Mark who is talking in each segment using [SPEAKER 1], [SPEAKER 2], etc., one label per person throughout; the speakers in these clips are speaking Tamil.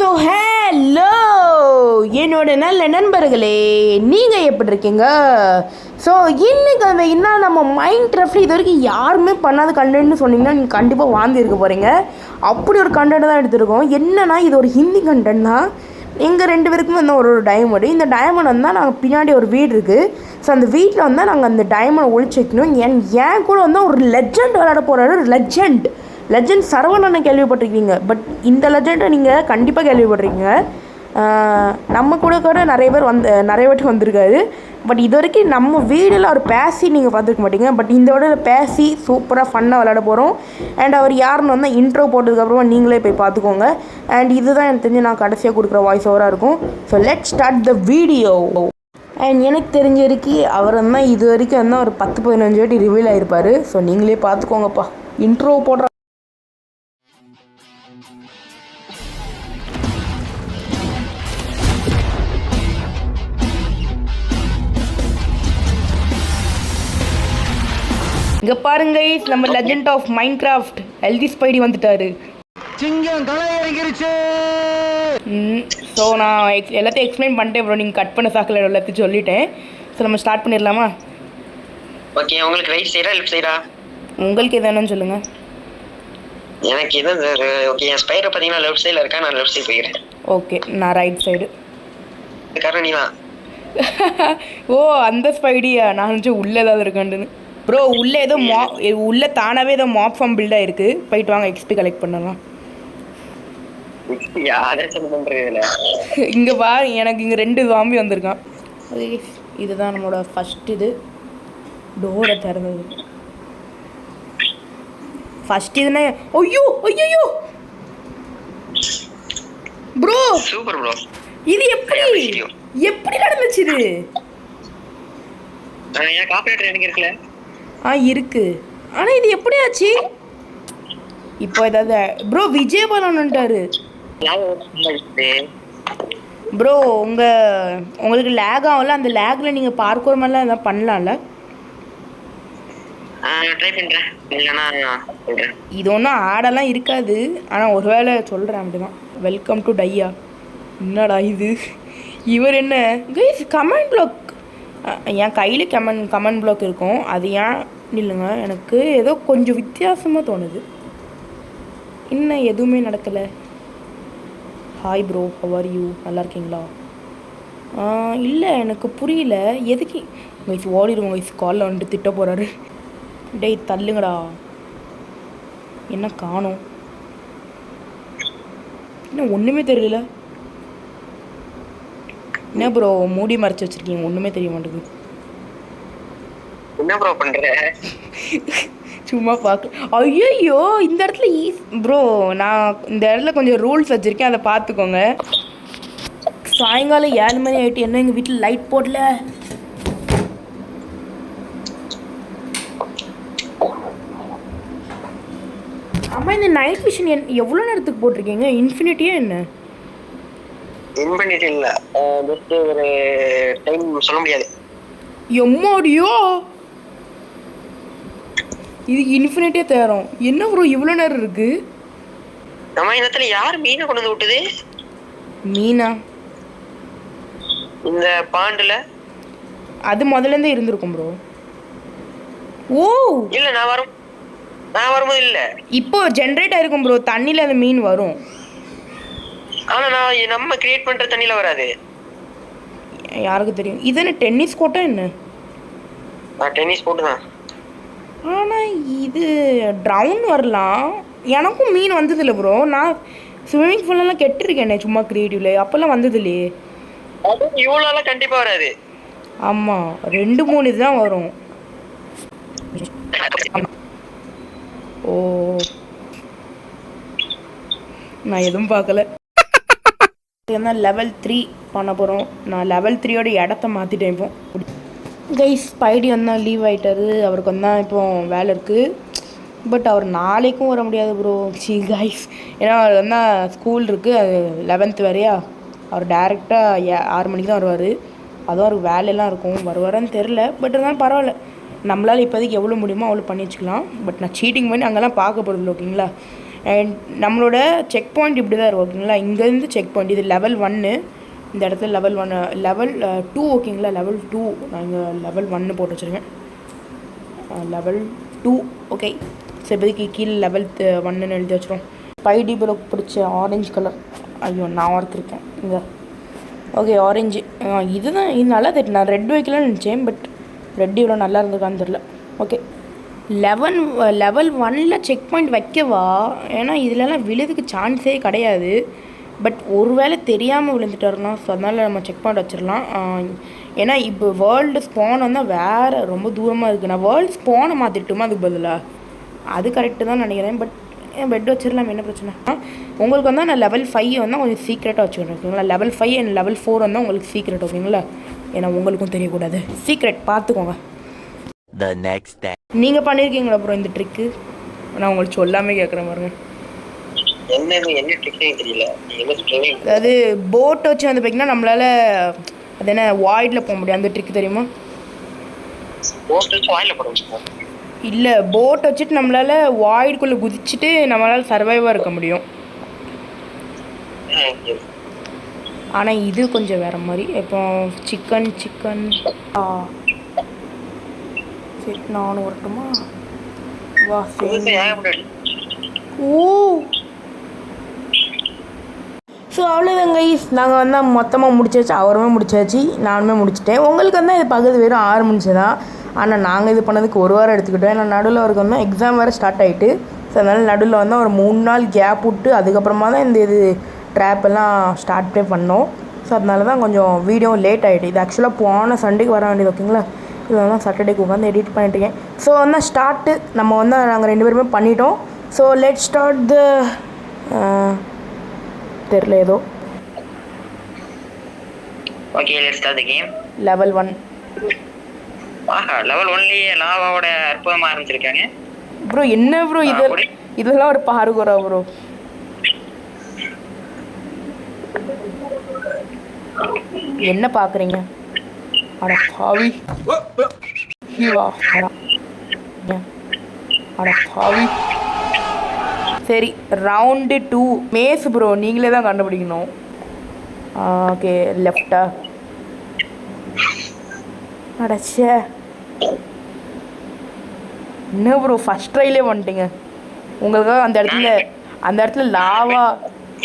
[SPEAKER 1] ஸோ ஹலோ என்னோட நல்ல நண்பர்களே, நீங்கள் எப்படி இருக்கீங்க? ஸோ இன்னைக்கு என்ன நம்ம மைண்ட் கிராஃப்ட் இது வரைக்கும் யாருமே பண்ணாத கண்டென்ட்னு சொன்னீங்கன்னா நீங்கள் கண்டிப்பாக வாந்திருக்க போகிறீங்க. அப்படி ஒரு கண்டென்ட் தான் எடுத்துருக்கோம். என்னன்னா இது ஒரு ஹிந்தி கண்டென்ட் தான். எங்கள் ரெண்டு பேருக்குமே வந்து ஒரு டைமண்டு. இந்த டைமண்ட் வந்தால் நாங்கள் பின்னாடி ஒரு வீடு இருக்குது. ஸோ அந்த வீட்டில் வந்தால் நாங்கள் அந்த டைமண்டை ஒழிச்சு வைக்கணும். ஏன் கூட வந்து ஒரு லெஜெண்ட் விளையாட போகிறாரு. லெஜெண்ட் சரவணனை கேள்விப்பட்டிருக்கீங்க. பட் இந்த லெஜெண்டை நீங்கள் கண்டிப்பாக கேள்விப்பட்டிருக்கீங்க. நம்ம கூட நிறைய வாட்டி வந்திருக்காரு. பட் இது வரைக்கும் நம்ம வீடில் அவர் பேசி நீங்கள் பார்த்துருக்க மாட்டீங்க. பட் இந்த வீடியோவில் பேசி சூப்பராக ஃபன்னாக விளையாட போகிறோம். அண்ட் அவர் யாருன்னு வந்து இன்ட்ரோ போட்டதுக்கப்புறமா நீங்களே போய் பார்த்துக்கோங்க. அண்ட் இதுதான் எனக்கு தெரிஞ்சு நான் கடைசியாக கொடுக்குற வாய்ஸ் ஓவராக இருக்கும். So let's start the video. And எனக்கு தெரிஞ்ச வரைக்கும் அவர் வந்து இது வரைக்கும் வந்து ஒரு 10-15 வாட்டி ரிவீல் ஆகிருப்பார். ஸோ நீங்களே பார்த்துக்கோங்கப்பா. இன்ட்ரோ போடுற இங்கே பாருங்க, நம்ம legend of Minecraft LD Spidey வந்துட்டாரு. ஸோ நான் எல்லாத்தையும் எக்ஸ்பிளைன் பண்ணிட்டேன் ப்ரோ. நீங்கள் கட் பண்ண சாக்கில் எல்லாத்தையும் சொல்லிட்டேன். ஸோ நம்ம ஸ்டார்ட் பண்ணிடலாமா?
[SPEAKER 2] ஓகே. உங்களுக்கு ரைட் சைடா லெஃப்ட் சைடா?
[SPEAKER 1] உங்களுக்கு எது வேணும்னு சொல்லுங்கள்.
[SPEAKER 2] எனக்கு இது ஓகே. என் ஸ்பைடர் பார்த்தீங்கன்னா லெஃப்ட் சைடில் இருக்கா, நான் லெஃப்ட் சைடு போய்க்கிறேன்.
[SPEAKER 1] ஓகே, நான் ரைட் சைடு.
[SPEAKER 2] காரணம் நீ தான்.
[SPEAKER 1] ஓ, அந்த ஸ்பைடியா? நான் நினச்சேன் உள்ளே ஏதாவது இருக்காண்டுன்னு. ப்ரோ உள்ளே ஏதோ உள்ளே தானாகவே ஏதோ மாப் ஃபார்ம் பில்டாக இருக்குது. போயிட்டு வாங்க, எக்ஸ்பி கலெக்ட் பண்ணலாம். இங்கே வா, எனக்கு இங்கே 2 ஜாம்பி வந்திருக்கான். இதுதான் நம்மளோட ஃபஸ்ட் இது. டோரை திறந்தது ஃபஸ்ட் இதுனா. ஐயோ ஐயோ ப்ரோ,
[SPEAKER 2] சூப்பர் ப்ரோ.
[SPEAKER 1] இது எப்படி நடந்துச்சு? இது
[SPEAKER 2] ஏன் காப்பிரைட் எனக்கு இருக்குல்ல?
[SPEAKER 1] இருக்கு. ஆனால் இது எப்படி ஆச்சு? இப்போ ஏதாவது ப்ரோ விஜய் பாலன்ட்டாரு ப்ரோ. உங்களுக்கு லேக் ஆகல. அந்த லேக்ல நீங்கள் பார்க்குற மாதிரிலாம் எதாவது பண்ணலாம்ல?
[SPEAKER 2] ட்ரை பண்ணுறேன். இல்லைன்னா சொல்கிறேன்.
[SPEAKER 1] இது ஒன்றும் ஆடெல்லாம் இருக்காது. ஆனால் ஒரு வேளை சொல்கிறேன் அப்படிதான். Welcome to dia. என்னடா இது? இவர் என்ன கைஸ் கமெண்ட் பிளாக்? என் கையில் கமெண்ட் பிளாக் இருக்கும். அது ஏன் இல்லைங்க, எனக்கு ஏதோ கொஞ்சம் வித்தியாசமாக தோணுது. இன்னும் எதுவுமே நடக்கலை. Hi bro, have are you? நல்லா இருக்கீங்களா? இல்லை, எனக்கு புரியல எதுக்கு கைஸ் ஓடிடுவோம். கைஸ் காலில் வந்துட்டு திட்ட போகிறாரு. டேய் தள்ளுங்கடா. என்ன காணோம்? இன்னும் ஒன்றுமே தெரியல. என்ன ப்ரோ மூடி மறைச்சி வச்சிருக்கீங்க? ஒன்றுமே தெரிய மாட்டேங்குது.
[SPEAKER 2] என்ன ப்ரோ பண்ணுற?
[SPEAKER 1] சும்மா பார்க்க. ஐயோ, இந்த இடத்துல ப்ரோ நான் இந்த இடத்துல கொஞ்சம் ரூல்ஸ் வச்சுருக்கேன், அதை பார்த்துக்கோங்க. சாயங்காலம் 7 மணி ஆகிட்டு என்ன எங்கள் வீட்டில் லைட் போடல. ஆமாம், இந்த நைட் விஷன் எவ்வளோ நேரத்துக்கு போட்டிருக்கீங்க? இன்ஃபினிட்டியா என்ன?
[SPEAKER 2] இன்ஃபினிட்டி இல்லை, ஜஸ்ட் ஒரு டைம் சொல்ல முடியாது.
[SPEAKER 1] எம்மாடியோ, இது இன்ஃபினிட்டியே தேரும். என்ன ப்ரோ இவ்வளோ நேரம் இருக்கு?
[SPEAKER 2] நம்ம இந்த இடத்துல யார் மீனை கொண்டு வந்து விட்டுது?
[SPEAKER 1] மீனா?
[SPEAKER 2] இந்த பாண்டில்
[SPEAKER 1] அது முதலேருந்தே இருந்திருக்கும் ப்ரோ. ஓ
[SPEAKER 2] இல்லை, நான் வரும்போது இல்லை.
[SPEAKER 1] இப்போ ஜென்ரேட் ஆயிருக்கும் ப்ரோ. தண்ணியில் அந்த மீன் வரும்.
[SPEAKER 2] ஆனால் நம்ம கிரியேட் பண்ணுற தண்ணியில் வராது.
[SPEAKER 1] யாருக்கு தெரியும்? இது என்ன டென்னிஸ் கோட்டா என்ன?
[SPEAKER 2] டென்னிஸ் கோட்டு தான்.
[SPEAKER 1] ஆனால் இது ட்ரவுன் வரலாம். எனக்கும் மீன் வந்ததில்லை ப்ரோ. நான் ஸ்விம்மிங் பூலெல்லாம் கெட்டிருக்கேனே சும்மா க்ரியேட்டிவ்ல. அப்போல்லாம் வந்தது இல்லையே.
[SPEAKER 2] அது இவ்வளோலாம் கண்டிப்பாக வராது.
[SPEAKER 1] ஆமாம், 2-3 இதுதான் வரும். ஓ, நான் எதுவும் பார்க்கல. என்ன லெவல் 3 பண்ண போகிறோம். நான் லெவல் 3யோட இடத்த மாற்றிட்டேன். இப்போ கைஸ் ஸ்பைடி வந்தால் லீவ் ஆகிட்டாரு. அவருக்கு வந்தால் இப்போ வேலை இருக்குது. பட் அவர் நாளைக்கும் வர முடியாது ப்ரோ. கைஸ் ஏன்னா அவர் வந்தால் ஸ்கூல் இருக்குது. அது 11th வரையா. அவர் டேரெக்டாக 6 மணிக்கு தான் வருவார். அதுவும் அவருக்கு வேலையெல்லாம் இருக்கும். வருவாரான்னு தெரில. பட் இருந்தாலும் பரவாயில்ல, நம்மளால் இப்போதைக்கு எவ்வளோ முடியுமோ அவ்வளோ பண்ணி வச்சுக்கலாம். பட் நான் சீட்டிங் பண்ணி அங்கெல்லாம் பார்க்க போகிறது இல்லை. ஓகேங்களா? அண்ட் நம்மளோட செக் பாயிண்ட் இப்படி தான் இருக்கும் ஓகேங்களா. இங்கேருந்து செக் பாயிண்ட் இது லெவல் 1, இந்த இடத்துல லெவல் 1, லெவல் 2 ஓகேங்களா. லெவல் 2 நான் இங்கே லெவல் 1 போட்டு வச்சுருக்கேன். Level 2 okay. சரி இப்போதைக்கு கீழே லெவல் 1ன்னு எழுதி வச்சுருவோம். ஸ்பைடி ப்ரோக்கு பிடிச்ச ஆரஞ்சு கலர். ஐயோ நான் ஒருத்திருக்கேன் இங்கே. ஓகே ஆரஞ்சு இதுதான். இது நல்லா தெரியும். நான் ரெட் வைக்கலாம்னு நினச்சேன், பட் ரெட் இவ்வளோ நல்லா இருந்திருக்கான்னு தெரில. ஓகே லெவல் 1ல் செக் பாயிண்ட் வைக்கவா? ஏன்னா இதிலலாம் விழுதுக்கு சான்ஸே கிடையாது. பட் ஒரு வேளை தெரியாமல் விழுந்துட்டாருன்னா, ஸோ அதனால் நம்ம செக் பாயிண்ட் வச்சிடலாம். ஏன்னா இப்போ வேர்ல்டு ஸ்பான் வந்தால் வேறு ரொம்ப தூரமாக இருக்குது. நான் வேர்ல்டு ஸ்பானை மாற்றிட்டுமா அதுக்கு பதிலாக? அது கரெக்டு தான் நினைக்கிறேன். பட் பெட் வச்சிடலாம், என்ன பிரச்சனை? உங்களுக்கு வந்தால் நான் லெவல் 5 வந்தால் கொஞ்சம் சீக்ரெட்டாக வச்சுக்கிறேன் ஓகேங்களா. லெவல் 5 அண்ட் லெவல் 4 வந்தால் உங்களுக்கு சீக்ரெட் ஓகேங்களா. ஏன்னா உங்களுக்கும் தெரியக்கூடாது, சீக்ரெட் பார்த்துக்கோங்க. நீங்கள் பண்ணியிருக்கீங்களா அப்புறம் இந்த ட்ரிக்கு? நான் உங்களுக்கு சொல்லாமல் கேட்குறேன் பாருங்க. அதாவது போட் வச்சு வந்து பார்த்தீங்கன்னா நம்மளால் அது என்ன வாய்டில் போக முடியும், அந்த ட்ரிக் தெரியுமா? இல்லை போட் வச்சுட்டு நம்மளால் வாய்டுக்குள்ளே குதிச்சுட்டு நம்மளால் சர்வைவாக இருக்க முடியும். ஆனால் இது கொஞ்சம் வேறு மாதிரி. இப்போ சிக்கன் சரி நானும் வரட்டுமா? வா சரி. ஓ ஸோ அவ்வளோதான் கைஸ், நாங்கள் வந்தால் மொத்தமாக முடிச்சாச்சு. அவருமே முடிச்சாச்சு, நானுமே முடிச்சிட்டேன். உங்களுக்கு வந்து இது பகுதி வெறும் 6 முடிச்சு தான். ஆனால் நாங்கள் இது பண்ணதுக்கு 1 வாரம் எடுத்துக்கிட்டோம். ஏன்னா நடுவில் அவருக்கு வந்து எக்ஸாம் வேறு ஸ்டார்ட் ஆகிட்டு, ஸோ அதனால் நடுவில் வந்து ஒரு 3 நாள் கேப் விட்டு அதுக்கப்புறமா தான் இந்த ட்ராப் எல்லாம் ஸ்டார்ட்டே பண்ணோம். ஸோ அதனால தான் கொஞ்சம் வீடியோ லேட் ஆகிட்டு. இது ஆக்சுவலாக போன சண்டேக்கு வர வேண்டியது ஓகேங்களா. இதெல்லாம் தான் சாட்டர்டேக்கு உட்காந்து எடிட் பண்ணிட்டுருக்கேன். ஸோ வந்து ஸ்டார்ட்டு நம்ம வந்து நாங்கள் 2 பேருமே பண்ணிட்டோம். ஸோ லெட் ஸ்டார்ட் த தெரியல ஏதோ.
[SPEAKER 2] Okay let's start the game.
[SPEAKER 1] Level 1.
[SPEAKER 2] ஆஹா லெவல் 1லயே லாவாவோட அற்புதமா ஆரம்பிச்சிருக்காங்க
[SPEAKER 1] ப்ரோ. என்ன ப்ரோ இதெல்லாம் ஒரு பாருகோரா ப்ரோ? என்ன பார்க்குறீங்க? அட பாவி அட பாவி. சரி ரவுண்டு 2 மேஸ் ப்ரோ, நீங்களே தான் கண்டுபிடிக்கணும். ஓகே லெஃப்டா? அடச்சே என்ன ப்ரோ ஃபர்ஸ்ட் ட்ரைலே வந்துட்டீங்க. உங்களுக்காக அந்த இடத்துல லாவா.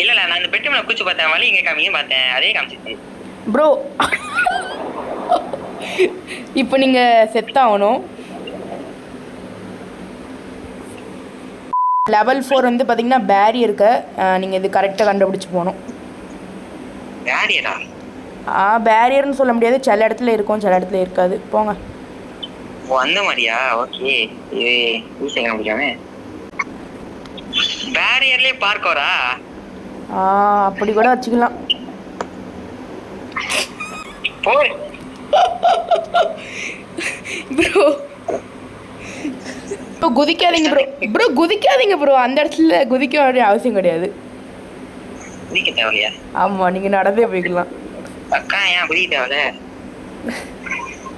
[SPEAKER 2] இல்ல நான் இந்த பெட்டு மேல குச்சி பார்த்தேன், வலி இங்க காமிங்க பார்த்தேன், அதே காமிச்சிட்டேன்
[SPEAKER 1] ப்ரோ. இப்போ நீங்க செத்தாகணும். லெவல் 4 வந்து பார்த்தீங்கன்னா பேரியருக்கு நீங்கள் இது கரெக்டாக கண்டுபிடிச்சி போகணும்.
[SPEAKER 2] பேரியரா?
[SPEAKER 1] பேரியர்னு சொல்ல முடியாது, சில இடத்துல இருக்கும் சில இடத்துல இருக்காது. போங்க.
[SPEAKER 2] ஓ அந்த மாதிரியா? ஓகே ஈஸியாக கண்டுபிடிக்காமே. பேரியர்லேயே பார்க்கோரா?
[SPEAKER 1] அப்படி கூட வச்சுக்கலாம். ப்ரோ இப்போ குதிக்காதீங்க ப்ரோ குதிக்காதீங்க ப்ரோ. அந்த இடத்துல குதிக்க வேண்டிய அவசியம் கிடையாது.
[SPEAKER 2] குதிக்க தேவையா?
[SPEAKER 1] ஆமாம் நீங்கள் நடந்தே போய்க்கலாம்.
[SPEAKER 2] அக்கா ஏன் குதிக்க தேவையில்ல?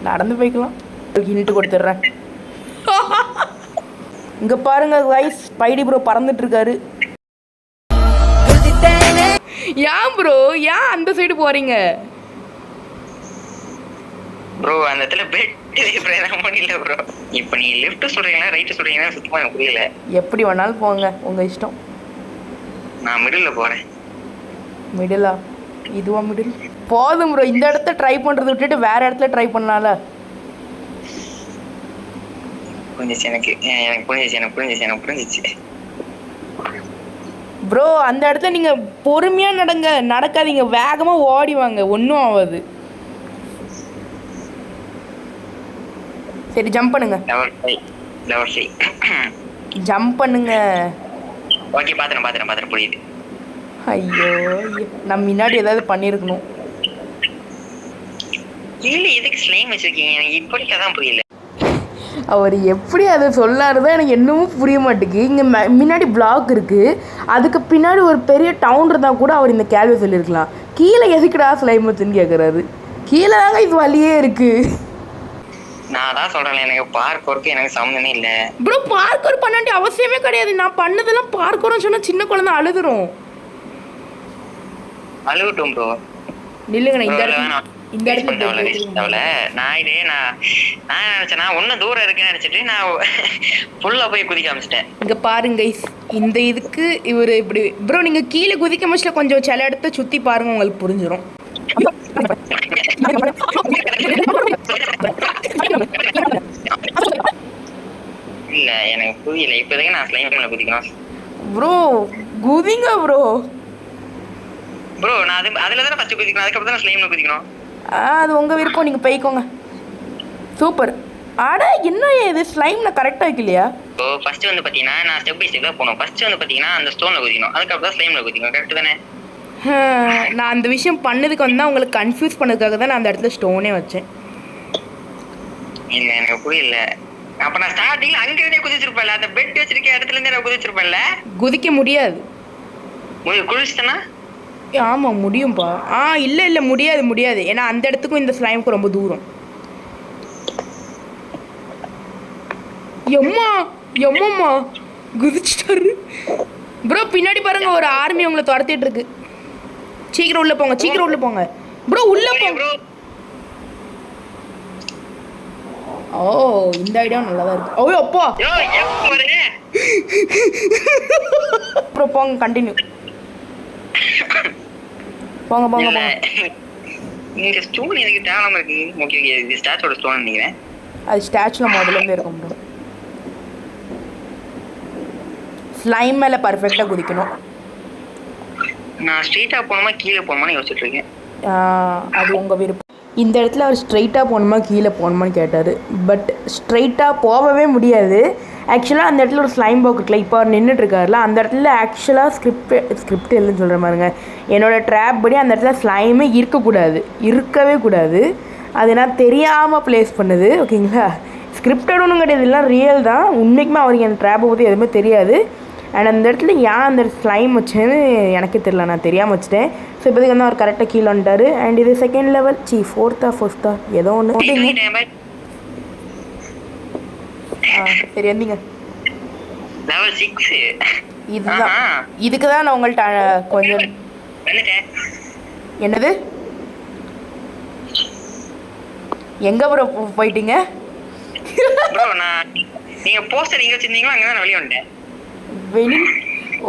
[SPEAKER 1] நடந்து போய்க்கலாம். ஹிண்ட் கொடுத்துட்றேன். இங்கே பாருங்க கைஸ், ஸ்பைடி ப்ரோ பறந்துட்டு இருக்காரு. ஏன் ப்ரோ அந்த சைடு போறீங்க?
[SPEAKER 2] ப்ரோ அந்த இடத்துல பெட் முடியல ப்ரோ. இப்போ நீ லெஃப்ட் சொல்றீங்களா ரைட் சொல்றீங்களா சுத்தமா எனக்கு புரியல.
[SPEAKER 1] எப்படி வேணாலும் போங்க, உங்க இஷ்டம்.
[SPEAKER 2] நான் மிடில் போறேன்.
[SPEAKER 1] மிடிலா? இதுவா மிடில்? போதும் ப்ரோ, இந்த இடத்த ட்ரை பண்றது விட்டுட்டு வேற இடத்துல ட்ரை பண்ணலாம்ல.
[SPEAKER 2] எனக்கு புரிஞ்சிச்சு.
[SPEAKER 1] ப்ரோ அந்த இடத்துல நீங்க பொறுமையா நடக்காதீங்க, வேகமா ஓடி வாங்க, ஒன்றும் ஆகாது. சரி ஜம்ப் பண்ணுங்க. ஜம்ப் பண்ணுங்க.
[SPEAKER 2] ஓகே பாத்துறேன் புரியுது.
[SPEAKER 1] ஐயோ நம்ம முன்னாடி ஏதாவது பண்ணிருக்கணும்.
[SPEAKER 2] இல்ல எதுக்கு ஸ்லைம் வச்சிருக்கீங்க? எனக்கு இப்போதைக்கு அதான் புரியல.
[SPEAKER 1] அவர் எப்படி அதை சொல்லாருதான் எனக்கு என்னமும் புரிய மாட்டேங்குது. இங்கே முன்னாடி பிளாக் இருக்குது, அதுக்கு பின்னாடி ஒரு பெரிய டவுன் இருந்தால் கூட அவர் இந்த கேள்வி சொல்லியிருக்கலாம். கீழே எதுக்குடா ஸ்லைம் வச்சுன்னு கேட்குறாரு. கீழே தாங்க இது வழியே இருக்குது.
[SPEAKER 2] நான் தான் சொல்றேன், எனக்கு பார்க்கறதுக்கு எனக்கு சம்மந்தமே இல்ல.
[SPEAKER 1] ப்ரோ பார்க்கர் பண்ண வேண்டிய அவசியமே கிடையாது. நான் பண்ணதெல்லாம் பார்க்கறோம்னு சொன்னா சின்ன குழந்தை அழுதுரும்.
[SPEAKER 2] அழுகட்டும் ப்ரோ.
[SPEAKER 1] நில்லுங்க, நான் இந்த இடத்துல
[SPEAKER 2] நான் நினைச்சேன் நான் ஒன்னும் தூரம் இருக்குன்னு நினைச்சிட்டு நான் ஃபுல்லா போய் குதிக்க ஆரம்பிச்சிட்டேன்.
[SPEAKER 1] இங்க பாருங்க இந்த இதுக்கு இவரு இப்படி ப்ரோ நீங்க கீழே குதிக்க முடியல, கொஞ்சம் சில இடத்த சுத்தி பாருங்க, உங்களுக்கு புரிஞ்சிடும்.
[SPEAKER 2] இல்ல எனக்கு புரியல, இப்போதைக்கு நான் ஸ்லைம்ல குதிக்கணும்.
[SPEAKER 1] Bro குதிங்க bro.
[SPEAKER 2] ப்ரோ நான் அதுல தானே ஃபர்ஸ்ட் குதிக்கணும், அதுக்கப்புறம் தான் ஸ்லைம்ல குதிக்கணும்.
[SPEAKER 1] அது உங்க விருப்பம், நீங்க போய்க்கோங்க. சூப்பர். அட என்ன இது ஸ்லைம்ல கரெக்டா வைக்கலையா?
[SPEAKER 2] ஸோ ஃபர்ஸ்ட் வந்து பாத்தீங்கன்னா நான் ஸ்டெப் பை ஸ்டெப்பா போகணும். ஃபர்ஸ்ட் வந்து பாத்தீங்கன்னா அந்த ஸ்டோன்ல குதிக்கணும், அதுக்கப்புறம் தான் ஸ்லைம்ல குதிக்கணும். கரெக்ட் தானே?
[SPEAKER 1] நான் அந்த விஷயம் பண்ணதுக்கு வந்து உங்களுக்கு கன்ஃபியூஸ் பண்ணதுக்காக தான் நான் அந்த இடத்துல ஸ்டோனே வச்சேன்.
[SPEAKER 2] இல்ல எனக்கு புரியல. அப்ப நான் ஸ்டார்டிங்ல அங்க இருந்தே குதிச்சிருப்பேன்ல, அந்த பெட் வச்சிருக்க இடத்துல இருந்தே நான் குதிச்சிருப்பேன்ல.
[SPEAKER 1] குதிக்க முடியாது.
[SPEAKER 2] குளிச்சுட்டேனா?
[SPEAKER 1] ஆமா முடியும்பா. இல்ல முடியாது. ஏன்னா அந்த இடத்துக்கும் இந்த ஸ்லைமுக்கும் ரொம்ப தூரம். எம்மா குதிச்சிட்டாரு ப்ரோ. பின்னாடி பாருங்க, ஒரு ஆர்மி உங்களை துரத்திட்டு இருக்கு. சீக்கிரம் உள்ள போங்க ப்ரோ, உள்ள போங்க. ஓ இந்த ஐடியா நல்லதா இருக்கு. ஓ அப்பா ப்ரோ போங்க, கண்டினியூ போங்க.
[SPEAKER 2] இங்க ஸ்டோன் எதுக்கு தேவலாம இருக்கு? ஓகே இது ஸ்டாச்சுவோட ஸ்டோன் நினைக்கிறேன்.
[SPEAKER 1] அது ஸ்டாச்சுல முதல்ல இருந்தே இருக்கும் ப்ரோ. ஸ்லைம் மேல பர்ஃபெக்ட்டா குதிக்கணும்.
[SPEAKER 2] நான் ஸ்ட்ரைட்டா போணுமா கீழே போணுமான்னு யோசிச்சுட்டு இருக்கேன்.
[SPEAKER 1] அது உங்க விருப்பம். இந்த இடத்துல அவர் ஸ்ட்ரைட்டாக போகணுமா கீழே போகணுமான்னு கேட்டார். பட் ஸ்ட்ரைட்டாக போகவே முடியாது. ஆக்சுவலாக அந்த இடத்துல ஒரு ஸ்லைம் பாக் இருக்குல்ல, இப்போ அவர் நின்றுட்டுருக்காருல, அந்த இடத்துல ஆக்சுவலாக ஸ்கிரிப்ட் இல்லைன்னு சொல்கிற மாதிரிங்க. என்னோடய ட்ராப் படி அந்த இடத்துல ஸ்லைமே இருக்கவே கூடாது. அது நான் தெரியாமல் ப்ளேஸ் பண்ணுது. ஓகேங்களா? ஸ்கிரிப்டட் ஒன்றும் கிடையாது, எல்லாம் ரியல் தான். உண்மைக்குமே அவருக்கு என் ட்ராப்பை பற்றி எதுவுமே தெரியாது. அண்ட் அந்த இடத்துல ஏன் அந்த ஸ்லைம் வச்சேன்னு எனக்கே தெரியல, நான் தெரியாமல் வச்சுட்டேன். ஸோ இப்போதைக்கு வந்து அவர் கரெக்டாக கீழே வந்துட்டார். அண்ட் இது செகண்ட் லெவல், ஃபோர்த்தா ஏதோ ஒன்று. சரி வந்தீங்க.
[SPEAKER 2] லெவல் 6
[SPEAKER 1] இதுதான். இதுக்கு தான் நான் உங்கள்கிட்ட கொஞ்சம். என்னது? எங்கே ப்ரோ போயிட்டீங்க?
[SPEAKER 2] நீங்க போஸ்டர் எங்க வச்சிருந்தீங்களோ அங்க நான் வெளிய வந்தேன்.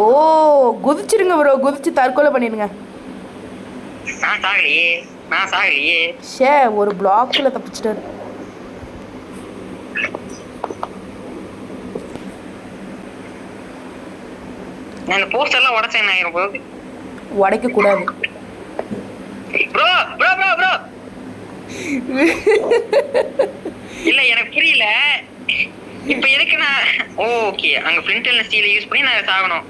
[SPEAKER 1] ஓ குதிச்சிருங்க ப்ரோ, குதிச்சு தற்கொலை பண்ணிடுங்க.
[SPEAKER 2] நான் சாகலையே.
[SPEAKER 1] ஷே ஒரு பிளாக்ல தப்பிச்சிட்டாரு.
[SPEAKER 2] நான் போஸ்டர்லாம் உடைச்சேன். நான் இருப்போது
[SPEAKER 1] உடைக்க கூடாது
[SPEAKER 2] ப்ரோ. இல்ல எனக்கு புரியல இப்ப எதுக்கு நான். ஓகே அங்க பிரிண்டல் ஸ்டீல யூஸ் பண்ணி நான் சாகணும்.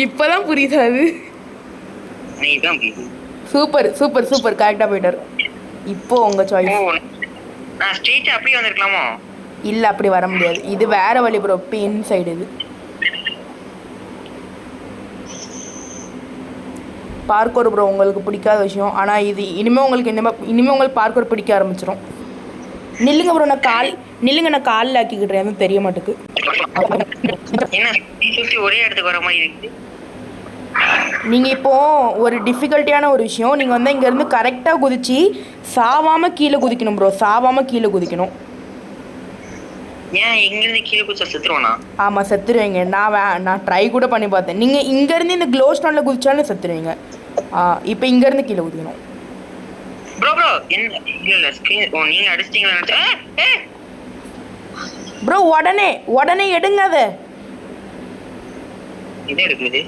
[SPEAKER 1] இப்பதான் புரியுது அது. சூப்பர் கரெக்டா போயிட்டாரு. இப்போ உங்க சாய்ஸ்.
[SPEAKER 2] நான் ஸ்ட்ரைட்டா அப்படியே வந்திருக்கலாமோ?
[SPEAKER 1] இல்ல அப்படி வர முடியாது, இது வேற வழி ப்ரோ. பின் சைடு இது பார்க்கோர் ப்ரோ, உங்களுக்கு பிடிக்காத விஷயம். ஆனால் இது இனிமேல் உங்களுக்கு பார்க்கோர் பிடிக்க ஆரம்பிச்சிடும். நில்லுங்க ப்ரோ, நான் காலில் ஆக்கிக்கிட்டேன், எதுவும் தெரிய மாட்டேக்கு.
[SPEAKER 2] ஒரே இடத்துக்கு வர மாதிரி இருக்கு.
[SPEAKER 1] நீங்கள் இப்போது ஒரு டிஃபிகல்ட்டியான ஒரு விஷயம், நீங்கள் வந்து இங்கேருந்து கரெக்டாக குதிச்சு சாவாமல் கீழே குதிக்கணும் ப்ரோ. குதிக்கணும்.
[SPEAKER 2] ஏன் இங்கேருந்து கீழே குதிச்சா செத்துருவானா?
[SPEAKER 1] ஆமாம் செத்துருவீங்க. நான் ட்ரை கூட பண்ணி பார்த்தேன். நீங்கள் இங்கேருந்து இந்த க்ளோ ஸ்டோனில் குதிச்சாலும் செத்துருவீங்க. இப்போ இங்கேருந்து கீழே குதிக்கணும்
[SPEAKER 2] ப்ரோ. என்ன இல்ல ஸ்கிரீன் நீங்க அடிச்சிட்டீங்களா?
[SPEAKER 1] ப்ரோ உடனே எடுங்க அதை.
[SPEAKER 2] இது எடுக்குது.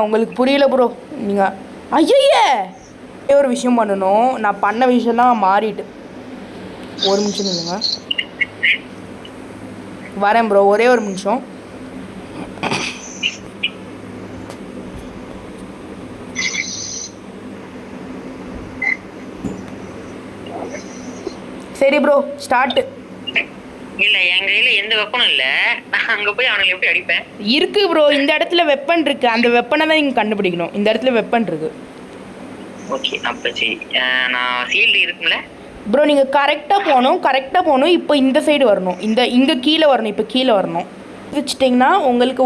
[SPEAKER 1] உங்களுக்கு புரியல ப்ரோ. நீங்கள் ஐயே ஒரு விஷயம் பண்ணணும். நான் பண்ண விஷயம்லாம் மாறிட்டு. ஒரு நிமிஷம் இல்லைங்க, வரேன் ப்ரோ, ஒரே ஒரு நிமிஷம். சரி ப்ரோ ஸ்டார்ட்.
[SPEAKER 2] இல்ல என் கையில எந்த வெப்பனும் இல்ல, அங்க போய் அவனை எப்படி அடிப்பேன்?
[SPEAKER 1] இருக்கு ப்ரோ, இந்த இடத்துல வெப்பன் இருக்கு. அந்த வெப்பனை தான் நீங்க கண்டுபிடிக்கணும். இந்த இடத்துல வெப்பன் இருக்கு.
[SPEAKER 2] ஓகே அப்ப சரி. நான் ஃபீல்டு இருக்கும்ல.
[SPEAKER 1] ப்ரோ நீங்கள் கரெக்டாக போகணும். இப்போ இந்த சைடு வரணும், இங்கே கீழே வரணும், இப்போ கீழே வரணும். வச்சுட்டிங்கன்னா உங்களுக்கு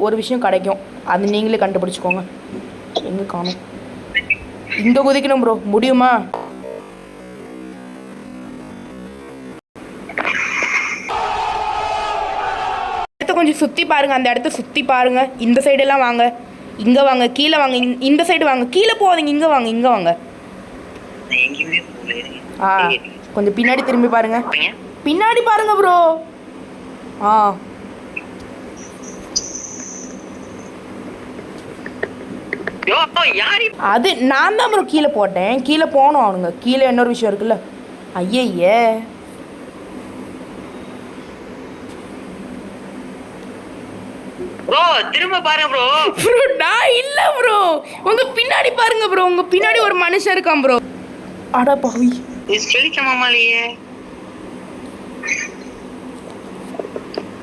[SPEAKER 1] ஒரு விஷயம் கிடைக்கும், அது நீங்களே கண்டுபிடிச்சிக்கோங்க. எங்கே காணும்? இங்கே குதிக்கணும் ப்ரோ, முடியுமா? கொஞ்சம் சுற்றி பாருங்கள், அந்த இடத்த சுற்றி பாருங்கள். இந்த சைடெல்லாம் வாங்க, இங்கே வாங்க, கீழே வாங்க, இந்த சைடு வாங்க, கீழே போகாதீங்க, இங்கே வாங்க. கொஞ்சம் பின்னாடி திரும்பி பாருங்க, பின்னாடி பாருங்க ப்ரோ. அது நான் தான் ப்ரோ கீழே போட்டேன், கீழே போகணும் அவனுங்க. கீழே இன்னொரு விஷயம் இருக்குல்ல. ஐயே
[SPEAKER 2] ப்ரோ திரும்ப பாருங்க ப்ரோ.
[SPEAKER 1] ப்ரோ நான் இல்ல ப்ரோ, உங்க பின்னாடி பாருங்க ப்ரோ, உங்க பின்னாடி ஒரு மனுஷன் இருக்கான் ப்ரோ. அட பாவி,
[SPEAKER 2] இது சொல்லிச்ச மாமாலியே.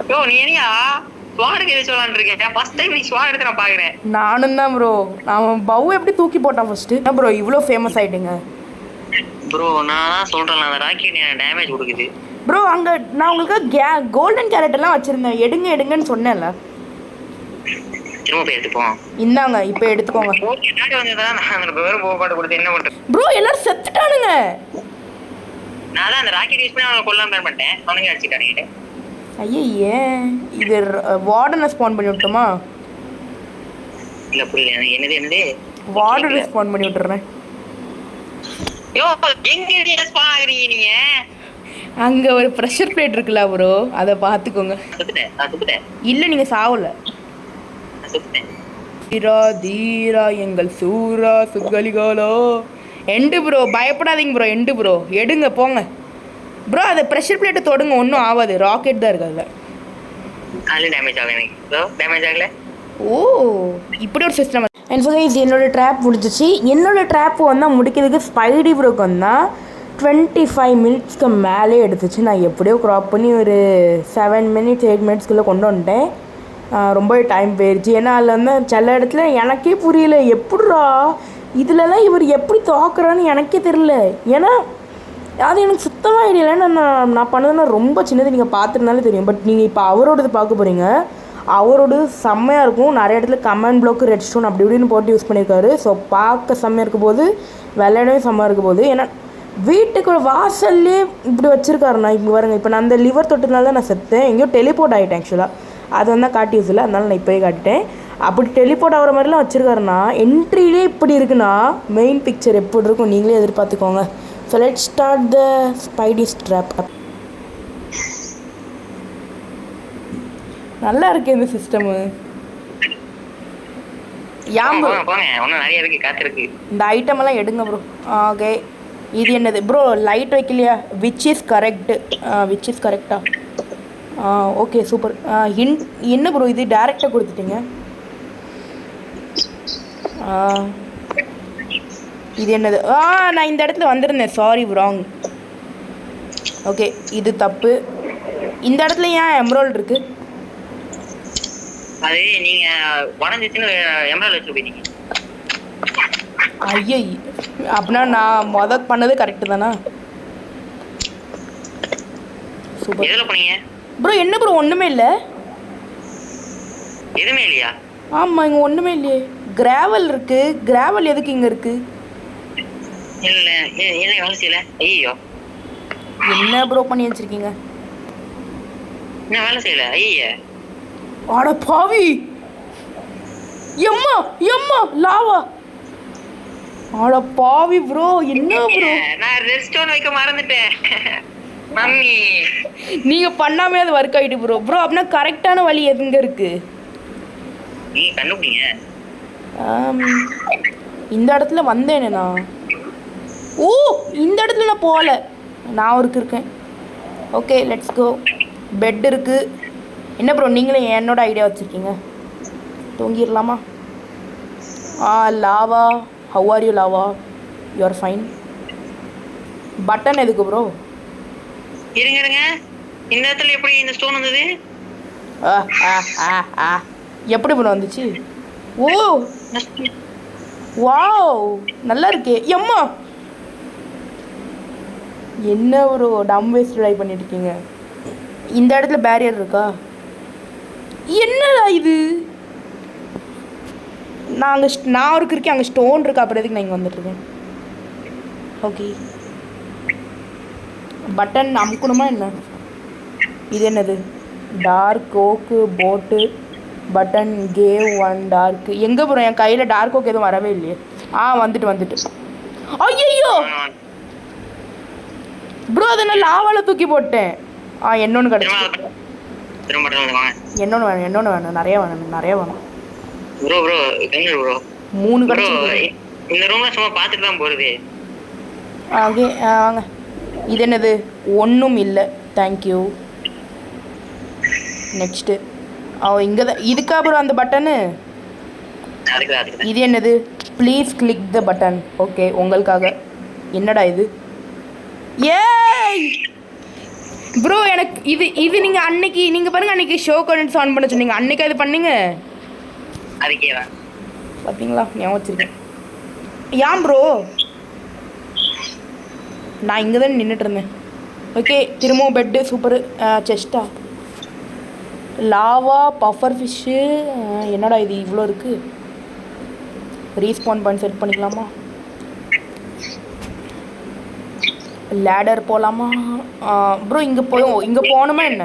[SPEAKER 2] ப்ரோ நீ என்னையா ஸ்வாட் கேட்க சொல்லலாம்னு இருக்கேன். ஃபர்ஸ்ட் டைம் நீ ஸ்வாட் எடுத்து நான் பாக்குறேன்.
[SPEAKER 1] நானும் தான் ப்ரோ. அவன் பவு எப்படி தூக்கி போட்டான் ஃபர்ஸ்ட். என்ன ப்ரோ இவ்வளோ ஃபேமஸ் ஆயிட்டீங்க
[SPEAKER 2] ப்ரோ? நான் சொல்றேன், அந்த ராக்கெட் எனக்கு டேமேஜ் கொடுக்குது
[SPEAKER 1] ப்ரோ. அங்க நான் உங்களுக்கு கோல்டன் கேரட்லாம் வச்சிருந்தேன், எடுங்கன்னு சொன்னேன்ல.
[SPEAKER 2] திரும்ப போய் எடுத்துப்போம்.
[SPEAKER 1] இந்தாங்க இப்போ எடுத்துக்கோங்க.
[SPEAKER 2] ஓகே டாடி வந்ததா நான் அந்த பேர் போகாட கொடுத்து என்ன பண்றது
[SPEAKER 1] ப்ரோ? எல்லாரும் செத்துட்டானுங்க.
[SPEAKER 2] நான் தான் அந்த ராக்கெட் யூஸ் பண்ணி அவனை கொல்லாம பிளான் பண்ணிட்டேன், அவனுங்க அடிச்சிட்டானுங்க.
[SPEAKER 1] ஐயே இது வார்டனை ஸ்பான் பண்ணி விட்டுமா?
[SPEAKER 2] இல்ல புரியல எனக்கு. என்னது
[SPEAKER 1] வார்டனை ஸ்பான் பண்ணி விட்டுறேன்.
[SPEAKER 2] யோ எங்க ஸ்பான் ஆகுறீங்க நீங்க?
[SPEAKER 1] அங்க ஒரு பிரஷர் பிளேட் இருக்குல்ல ப்ரோ, அதை பார்த்துக்கோங்க. இல்ல நீங்க சாவல. தீரா தீரா எங்கள் சூரா சுகலிகாலோ. எண்டு ப்ரோ, பயப்படாதீங்க ப்ரோ, எண்டு ப்ரோ. எடுங்க போங்க ப்ரோ. அதை ப்ரெஷர் பிளேட்டை தொடுங்க, ஒன்றும் ஆகாது. ராக்கெட் தான் இருக்கு அதில்.
[SPEAKER 2] டேமேஜ் ஆகல எனக்கு ப்ரோ, டேமேஜ் ஆகல.
[SPEAKER 1] ஓ இப்படி ஒரு சிஸ்டம். அண்ட் ஸோ கைஸ் என்னோடய ட்ராப் முடிஞ்சிச்சு. என்னோடய ட்ராப் வந்தால் முடிக்கிறதுக்கு ஸ்பைடி ப்ரோக்கு வந்தால் 25 மினிட்ஸ்க்கு மேலே எடுத்துச்சு. நான் எப்படியோ க்ராப் பண்ணி ஒரு 7 மினிட்ஸ் 8 மினிட்ஸ்க்குள்ளே கொண்டு வந்துட்டேன். ரொம்ப டைம் போயிடுச்சு. ஏன்னா அதில் வந்து சில இடத்துல எனக்கே புரியல, எப்படிரா இதிலலாம் இவர் எப்படி தாக்குறான்னு எனக்கே தெரில. ஏன்னா அது எனக்கு சுத்தமாக ஐடியா இல்லை. நான் பண்ணதுன்னா ரொம்ப சின்னது, நீங்கள் பார்த்துருந்தாலே தெரியும். பட் நீங்கள் இப்போ அவரோடது பார்க்க போகிறீங்க. அவரோட செம்மையாக இருக்கும். நிறைய இடத்துல கமெண்ட் ப்ளாக், ரெட் ஸ்டோன் அப்படி இப்படின்னு போட்டு யூஸ் பண்ணியிருக்காரு. ஸோ பார்க்க செம்மையாக இருக்கும் போது விளையாடவே செம்மையாக இருக்கும் போது. ஏன்னா வீட்டுக்கு வாசல்லே இப்படி வச்சுருக்காரு. நான் இப்போ பாருங்க, இப்போ நான் அந்த லிவர் தொட்டதுனால தான் நான் செத்தேன். எங்கேயோ டெலிபோர்ட் ஆகிட்டேன் ஆக்சுவலாக. அது வந்து காட்டி யூஸ் இல்லை, அதனால நான் இப்போயே காட்டிட்டேன். அப்படி டெலிபோர்ட் ஆகிற மாதிரிலாம் வச்சுருக்காருன்னா என்ட்ரிலே இப்படி இருக்குன்னா மெயின் பிக்சர் எப்படி இருக்கும் நீங்களே எதிர்பார்த்துக்கோங்க. So let's start the spidey trap. நல்லா இருக்கு இந்த சிஸ்டம்.
[SPEAKER 2] நிறைய இருக்கு, காத்திருக்கு.
[SPEAKER 1] இந்த ஐட்டம் எல்லாம் எடுங்க ப்ரோ. ஓகே இது என்னது ப்ரோ? லைட் வைக்கலையா? விச் இஸ் கரெக்டா? Okay super. என்ன ப்ரோ இது டேரெக்டாக கொடுத்துட்டீங்க? இது என்னது? நான் இந்த இடத்துல வந்திருந்தேன், சாரி ராங். ஓகே இது தப்பு. இந்த இடத்துல ஏன் எம்ராய்டு இருக்கு?
[SPEAKER 2] அது நீங்க வணஞ்சிச்சுன்னு எம்ராய்டு வச்சு போயிட்டீங்க.
[SPEAKER 1] ஐயோ அப்படின்னா நான் பண்ணது கரெக்டு தானா? சூப்பர்.
[SPEAKER 2] எதில் பண்ணீங்க
[SPEAKER 1] ப்ரோ? என்ன ப்ரோ ஒன்றுமே இல்லை.
[SPEAKER 2] எதுவுமே இல்லையா?
[SPEAKER 1] ஆமாம் இங்கே ஒன்றுமே இல்லையே. கிராவல் இருக்கு. கிராவல் எதுக்கு இங்கே இருக்கு?
[SPEAKER 2] இல்லை என்ன வேலை செய்யல? ஐயோ
[SPEAKER 1] என்ன ப்ரோ பண்ணி வச்சிருக்கீங்க?
[SPEAKER 2] என்ன வேலை செய்யல? ஐயா
[SPEAKER 1] அட பாவி, எம்மா லாவா. அட பாவி ப்ரோ, என்ன ப்ரோ?
[SPEAKER 2] நான் ரெட் ஸ்டோன் வைக்க மறந்துட்டேன் மம்மி.
[SPEAKER 1] நீங்க பண்ணாமே அது ஒர்க் ஆயிட்டு ப்ரோ. அப்படின்னா கரெக்டான வழி எதுங்க இருக்கு?
[SPEAKER 2] நீ கண்டுபிடிங்க.
[SPEAKER 1] இந்த இடத்துல வந்தேனே நான். ஓ இந்த இடத்துல நான் போகல, நான் இருக்கேன். Okay let's go. பெட் இருக்கு. என்ன ப்ரோ நீங்களே என்னோட ஐடியா வச்சுருக்கீங்க? தூங்கிடலாமா? Lava, how are you Lava? You are fine. Button எதுக்கு ப்ரோ?
[SPEAKER 2] இருங்க இந்த இடத்துல எப்படி இந்த ஸ்டோன் வந்தது?
[SPEAKER 1] எப்படி ப்ரோ வந்துச்சு? ஓ வாவ் நல்லா இருக்கே எம்மா என்ன ஒரு டம் வேஸ்ட் ட்ரை பண்ணிட்டு இருக்கீங்க. இந்த இடத்துல பேரியர் இருக்கா? என்னடா இது? நான் அவருக்கு இருக்கேன், அங்கே ஸ்டோன் இருக்கா, அப்புறம் எதுக்கு நான் இங்கே வந்துட்டுருக்கேன்? ஓகே பட்டன் அமுக்கணுமா என்ன? இது என்னது? டார்க் ஓக்கு போட்டு பட்டன் கேவ் ஒன் டார்க். எங்கே போகிறோம்? என் கையில் டார்க் ஓக்கு எதுவும் வரவே இல்லையே. வந்துட்டு ஐயோ ப்ரோ அதை நான் லாவால் தூக்கி போட்டேன். என்னொன்று கிடச்சி. என்னொன்று வேணும் நிறைய வேணும்.
[SPEAKER 2] ப்ரோ ப்ரோ எங்க ப்ரோ?
[SPEAKER 1] 3 கிடச்சி.
[SPEAKER 2] இந்த ரூம்ல சும்மா பார்த்துட்டு தான் போகிறது.
[SPEAKER 1] ஓகே வாங்க. இது என்னது? ஒன்றும் இல்லை, தேங்க்யூ. நெக்ஸ்ட்டு இங்கே தான் இதுக்கா ப்ரோ அந்த பட்டனு? இது என்னது? Please click the button. Okay உங்களுக்காக. என்னடா இது? ஏய் ப்ரோ எனக்கு இது நீங்கள் அன்னைக்கு நீங்கள் பாருங்கள், அன்னைக்கு ஷோ கரண்ட்ஸ் ஆன் பண்ண சொன்னீங்க, அன்னைக்கு அது பண்ணீங்க.
[SPEAKER 2] அதுக்கேவா
[SPEAKER 1] பார்த்தீங்களா? ஞாபகம் வச்சிருக்கேன். ஏன் ப்ரோ நான் இங்கே தான் நின்றுட்டு இருந்தேன். ஓகே திரும்பவும் பெட்டு சூப்பரு. செஸ்டா லாவா பஃபர் ஃபிஷ்ஷு. என்னடா இது இவ்வளோ இருக்குது? ரீஸ்பான் பாயிண்ட் செட் பண்ணிக்கலாமா? லேடர் போகலாமா ப்ரோ? இங்கே போகணுமா என்ன?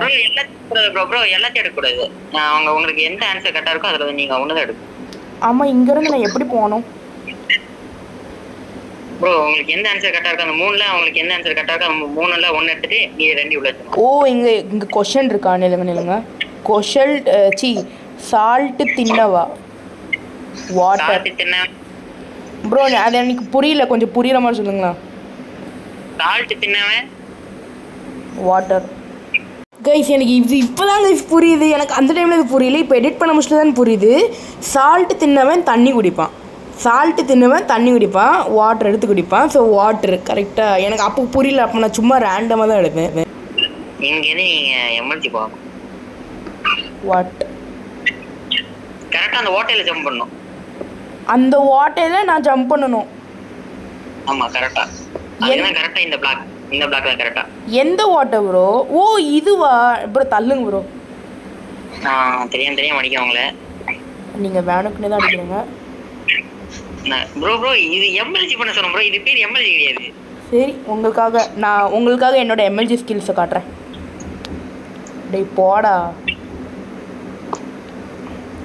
[SPEAKER 2] ப்ரோ எல்லாத்தையும் எடுக்கக்கூடாது. உங்களுக்கு எந்த ஆன்சர் கரெக்டாக இருக்கோ அதில் நீங்கள் ஒன்று தான் எடுக்கும்.
[SPEAKER 1] ஆமாம் இங்கேருந்து நான் எப்படி போகணும்
[SPEAKER 2] ப்ரோ? உங்களுக்கு எந்த ஆன்சர் கரெக்டாக இருக்கோ அந்த 3ல் உங்களுக்கு எந்த ஆன்சர் கரெக்டாக இருக்கோ 3ல் 1 எடுத்துட்டு நீங்கள் 2 உள்ள.
[SPEAKER 1] இங்கே கொஷன் இருக்கா? நிலுங்க கொஷல் சால்ட்டு தின்னவா வாட்டர்
[SPEAKER 2] தின்ன
[SPEAKER 1] ப்ரோ? அது எனக்கு புரியல, கொஞ்சம் புரியுற மாதிரி சொல்லுங்களா?
[SPEAKER 2] Salt தின்னவன்
[SPEAKER 1] water. கைஸ் எனக்கு இப்போ தான் கைஸ் புரியுது. எனக்கு அந்த டைமில் இது புரியல, இப்போ எடிட் பண்ண முடிச்சுட்டு தான் புரியுது. சால்ட்டு தின்னவன் தண்ணி குடிப்பான், வாட்டர் எடுத்து குடிப்பான். ஸோ வாட்டர் கரெக்டாக. எனக்கு அப்போ புரியல, அப்போ நான் சும்மா ரேண்டமாக தான் எடுப்பேன்.
[SPEAKER 2] இங்கேருந்து நீங்கள் எமர்ஜி போகணும்.
[SPEAKER 1] வாட்
[SPEAKER 2] கரெக்டாக அந்த வாட்டையில் ஜம்ப் பண்ணணும்.
[SPEAKER 1] அந்த வாட்டையில் நான் ஜம்ப் பண்ணணும்?
[SPEAKER 2] ஆமாம் கரெக்டாக. அதுதான் கரெக்டாக. இந்த பிளாக் தான் கரெக்டாக.
[SPEAKER 1] எந்த வாட்டர் ப்ரோ? இதுவா ப்ரோ? தள்ளுங்க ப்ரோ.
[SPEAKER 2] நான் தெரியாம அடிக்க அவங்கள.
[SPEAKER 1] நீங்கள் வேணுக்குன்னே தான் அடிக்கிறீங்க
[SPEAKER 2] ப்ரோ. இது எம்எல்ஜி பண்ண சொன்னோம் ப்ரோ. இது பேர் எம்எல்ஜி கிடையாது.
[SPEAKER 1] சரி நான் உங்களுக்காக என்னோட எம்எல்ஜி ஸ்கில்ஸை காட்டுறேன். டேய் போடா.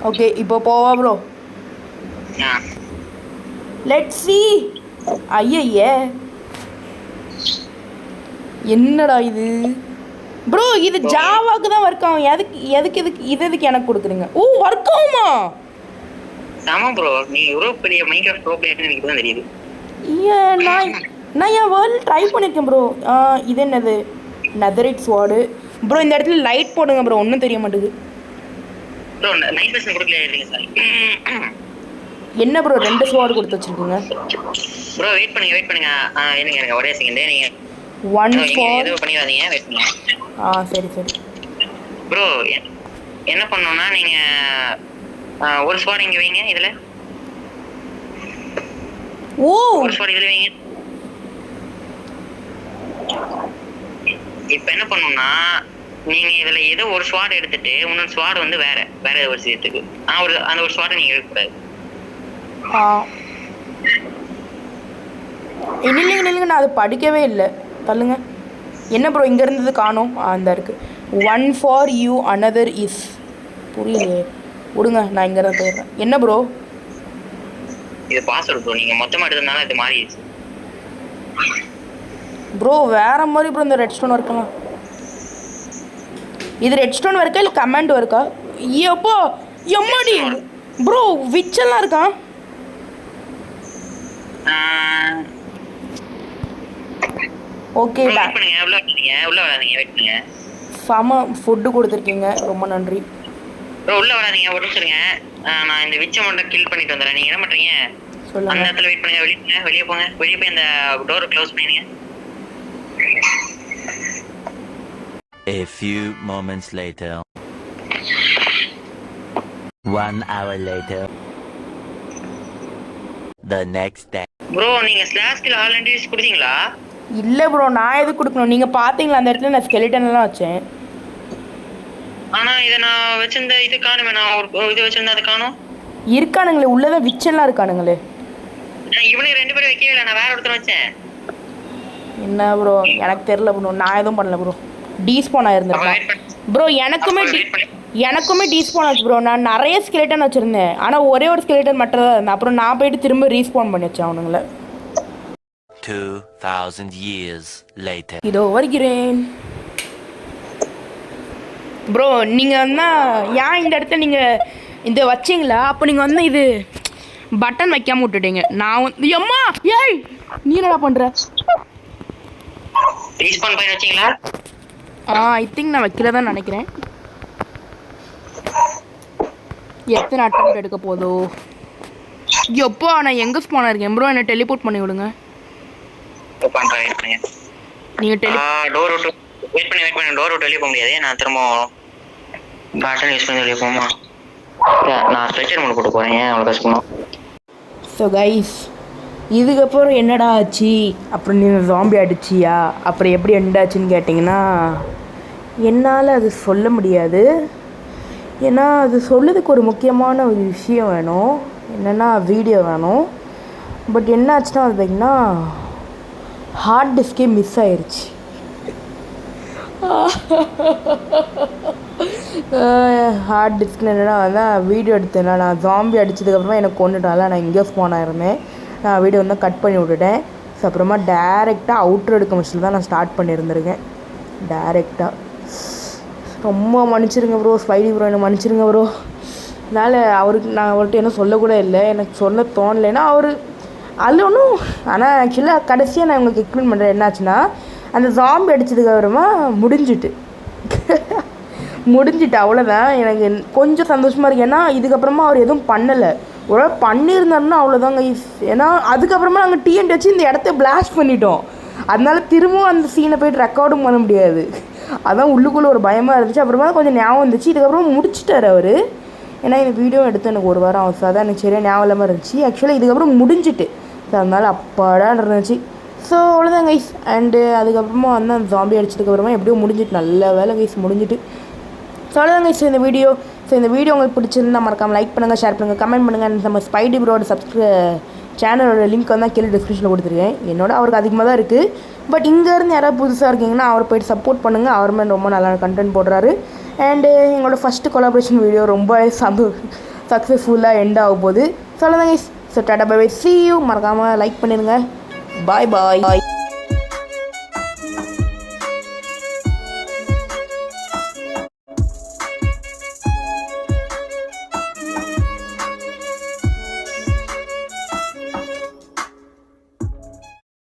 [SPEAKER 1] ஓகே இப்போ போவா ப்ரோ? Let's see. ஐயே என்னடா இது ப்ரோ? இது ஜாவாக்கு தான் ஒர்க் ஆகும். எதுக்கு எனக்கு கொடுக்குறீங்க? ஒர்க் ஆகுமா?
[SPEAKER 2] ஆமா ப்ரோ. நீ எவ்வளோ பெரிய மைன்கிராஃப்ட் ப்ரோ பிளேயர்னு எனக்கு தான் தெரியுது.
[SPEAKER 1] நான் என் வேர்ல்டு ட்ரை பண்ணியிருக்கேன் ப்ரோ. இது என்னது? Netherite sword bro. இந்த இடத்துல லைட் போடுங்க ப்ரோ, ஒன்றும் தெரிய மாட்டேங்குது
[SPEAKER 2] ப்ரோ. நைட் விஷன் கொடுக்கல சார்.
[SPEAKER 1] என்ன ப்ரோ 2 ஸ்வார்டு கொடுத்து வச்சிருக்கீங்க
[SPEAKER 2] ப்ரோ? வெயிட் பண்ணுங்க. எனக்கு ஒரே செகண்ட். நீங்க
[SPEAKER 1] 1 4
[SPEAKER 2] எதுவும் பண்ணிடாதீங்க, வெயிட் பண்ணுங்க.
[SPEAKER 1] சரி
[SPEAKER 2] ப்ரோ. என்ன பண்ணணும்னா நீங்க ஒரு ஸ்வாட் இங்க வைங்க. இதுல ஒரு ஸ்வாட் இதுல வைங்க. இப்போ என்ன பண்ணணும்னா நீங்க இதுல ஏதோ ஒரு ஸ்வாட் எடுத்துட்டு இன்னொரு ஸ்வாட் வந்து வேற ஒரு விஷயத்துக்கு அந்த ஒரு ஸ்வாட்டை நீங்க எடுக்கக்கூடாது.
[SPEAKER 1] இல்லைங்க நான் அது படிக்கவே இல்லை. தள்ளுங்க. என்ன ப்ரோ இங்கே இருந்தது காணோம்? அந்த இருக்குது 1 for you another is. புரியலையே, விடுங்க நான் இங்கே தான் போயிடுறேன். என்ன ப்ரோ?
[SPEAKER 2] இது பாஸ்வேர்ட் ப்ரோ. நீங்கள் மொத்தமாக எடுத்ததுனால இது மாறிடுச்சு
[SPEAKER 1] ப்ரோ. வேற மாதிரி ப்ரோ. இந்த ரெட் ஸ்டோன் ஒர்க்கலாம். இது ரெட் ஸ்டோன் ஒர்க்கா இல்லை கமாண்ட் ஒர்க்கா? எப்போ எம்மாடி ப்ரோ விச்செல்லாம் இருக்கா? ஓகே
[SPEAKER 2] வெயிட் பண்ணுங்க. உள்ள வராதீங்க வெயிட் பண்ணுங்க.
[SPEAKER 1] செம ஃபுட்டு கொடுத்துருக்கீங்க, ரொம்ப நன்றி
[SPEAKER 2] ப்ரோ. உள்ள வராதீங்க, ஒரு நிமிஷம் இருங்க. நான் இந்த விச்சை மட்டும் கில் பண்ணிட்டு வந்துடுறேன். நீங்கள் என்ன பண்ணுறீங்க? அந்த இடத்துல வெயிட் பண்ணுங்க. வெளியே போங்க. வெளியே போய் அந்த டோரை க்ளோஸ் பண்ணிடுங்க.
[SPEAKER 3] A few moments later. 1 hour later. the next day.
[SPEAKER 2] Bro நீங்க ஸ்லாஷ் கில் ஆல் என்டிஸ் கொடுத்தீங்களா?
[SPEAKER 1] இல்லை ப்ரோ, நான் எது கொடுக்கணும்? நீங்கள் பார்த்தீங்களா அந்த இடத்துல நான் ஸ்கெலிட்டன்லாம் வச்சேன்.
[SPEAKER 2] ஆனா இதை நான் வச்சிருந்த இது காணுமே, நான் ஒரு இது வச்சிருந்தேன், அது காணும்.
[SPEAKER 1] இருக்கானுங்களே, உள்ளதான் விச்செல்லாம் இருக்கானுங்களே.
[SPEAKER 2] இவனுக்கு 2 பேரும் வைக்கவே இல்லை, நான் வேற ஒருத்தர் வச்சேன்.
[SPEAKER 1] என்ன ப்ரோ, எனக்கு தெரில ப்ரோ, நான் எதுவும் பண்ணல ப்ரோ. டீஸ்பான் ஆயிருந்தேன் ப்ரோ. எனக்குமே டீஸ்பான் ஆச்சு ப்ரோ. நான் நிறைய ஸ்கெலிட்டன் வச்சுருந்தேன், ஆனால் ஒரே ஒரு ஸ்கெலிட்டன் மட்டும் தான் இருந்தேன். அப்புறம் நான் போயிட்டு திரும்ப ரீஸ்பான் பண்ணி வச்சேன் அவனுங்களை.
[SPEAKER 3] 2000 years later.
[SPEAKER 1] இதோ வருகிறேன் ப்ரோ. நீங்கள் வந்து ஏன் இந்த இடத்துல நீங்கள் இந்த வச்சிங்களா? அப்போ நீங்கள் வந்து இது பட்டன் வைக்காமல் விட்டுட்டீங்க. நான் வந்து எம்மா ஏய் நீ என்னடா பண்ணுற?
[SPEAKER 2] ரீஸ்பான் பண்ணி வச்சீங்களா?
[SPEAKER 1] ஐ திங்க் நான் வைக்கல தான் நினைக்கிறேன். எத்தனை அட்டம் எடுக்க போதோ? எப்போ நான் எங்கே ஸ்பானாக இருக்கேன் ப்ரோ? என்னை டெலிபோர்ட் பண்ணி விடுங்க. நீங்கள்
[SPEAKER 2] டோர் விட்டு வெயிட் பண்ணி டோர் விட்டு வெளியே போக முடியாது. நான் திரும்ப பட்டன் யூஸ் பண்ணி வெளியே போமா? நான் ஸ்ட்ரெச்சர் மூணு போட்டு போகிறேன். ஏன் அவ்வளோ கஷ்டணும்?
[SPEAKER 1] ஸோ கைஸ், இதுக்கப்புறம் என்னடா ஆச்சு? அப்புறம் நீ ஜாம்பி அடிச்சியா? அப்புறம் எப்படி எண்டாச்சுன்னு கேட்டிங்கன்னா, என்னால் அது சொல்ல முடியாது. ஏன்னா அது சொல்லுறதுக்கு ஒரு முக்கியமான ஒரு விஷயம் வேணும், என்னென்னா வீடியோ வேணும். பட் என்ன ஆச்சுன்னா அது பார்த்திங்கன்னா ஹார்ட் டிஸ்கே மிஸ் ஆயிடுச்சு. ஹார்ட் டிஸ்கில் என்னென்னா வந்து வீடியோ எடுத்தேன். நான் ஜாம்பி அடித்ததுக்கப்புறமா எனக்கு கொண்டுட்டால நான் எங்கேயோ ஸ்பான் ஆயிருந்தேன். நான் வீடியோ வந்து கட் பண்ணி விட்டுட்டேன். ஸோ அப்புறமா டேரெக்டாக அவுட்ரு எடுக்க மிஷில் தான் நான் ஸ்டார்ட் பண்ணியிருந்திருக்கேன். டேரெக்டாக ரொம்ப மன்னிச்சிருங்க ப்ரோ, ஸ்பைடி ப்ரோ, என்னை மன்னிச்சிருங்க ப்ரோ. அதனால் நான் அவர்கிட்ட என்ன சொல்லக்கூட இல்லை, எனக்கு சொல்ல தோணலைன்னா அவர் அழுவணும். ஆனால் ஆக்சுவலாக கடைசியாக நான் உங்களுக்கு எக்ஸ்பிளைன் பண்ணுறேன். என்னாச்சுன்னா அந்த ஜாம்பி அடித்ததுக்கப்புறமா முடிஞ்சிட்டு அவ்வளோதான். எனக்கு கொஞ்சம் சந்தோஷமாக இருக்குது. ஏன்னா இதுக்கப்புறமா அவர் எதுவும் பண்ணலை. ஒரு பண்ணியிருந்தாருன்னா அவ்வளோதாங்க. ஏன்னா அதுக்கப்புறமா நாங்கள் டிஎன்டி வச்சு இந்த இடத்த பிளாஸ்ட் பண்ணிட்டோம். அதனால திரும்பவும் அந்த சீனை போய்ட்டு ரெக்கார்டும் பண்ண முடியாது. அதான் உள்ளுக்குள்ளே ஒரு பயமாக இருந்துச்சு. அப்புறமா கொஞ்சம் ஞாபகம் இருந்துச்சு. இதுக்கப்புறம் முடிச்சிட்டார் அவர். ஏன்னா இந்த வீடியோ எடுத்து எனக்கு 1 வாரம் ஆகும். அதான் எனக்கு சரியாக ஞாபகம் இல்லாமல் இருந்துச்சு. ஆக்சுவலாக இதுக்கப்புறம் முடிஞ்சிட்டு. ஸோ அதனால் அப்பாடான்னு இருந்துச்சு. ஸோ அவ்வளோதான் கைஸ். அண்டு அதுக்கப்புறமா வந்து அந்த ஜாம்பி அடிச்சதுக்கப்புறமா எப்படியோ முடிஞ்சிட்டு, நல்ல வேலை கைஸ் முடிஞ்சிட்டு. ஸோ அவ்வளோதான் கைஸ் இந்த வீடியோ. ஸோ இந்த வீடியோ உங்களுக்கு பிடிச்சிருந்தா மறக்காமல் லைக் பண்ணுங்கள், ஷேர் பண்ணுங்கள், கமெண்ட் பண்ணுங்கள். நம்ம ஸ்பைடி ப்ரோட சேனலோட லிங்க் வந்து கீழே டிஸ்கிரிப்ஷனில் கொடுத்துருக்கேன். என்னோட அவருக்கு அதிகமாக தான் இருக்குது. பட் இங்கேருந்து யாராவது புதுசாக இருக்கீங்கன்னா அவரை போய்ட்டு சப்போர்ட் பண்ணுங்கள். அவருமே ரொம்ப நல்லா கண்டென்ட் போடுறாரு. அண்டு எங்களோட ஃபஸ்ட்டு கொலாபரேஷன் வீடியோ ரொம்ப சக்ஸஸ்ஃபுல்லாக எண்ட் ஆக போகுது. ஸோ அவ்வளோதான் guys. So tata bye bye, see you. மறக்காமல் லைக் பண்ணிடுங்க. பாய் பாய்.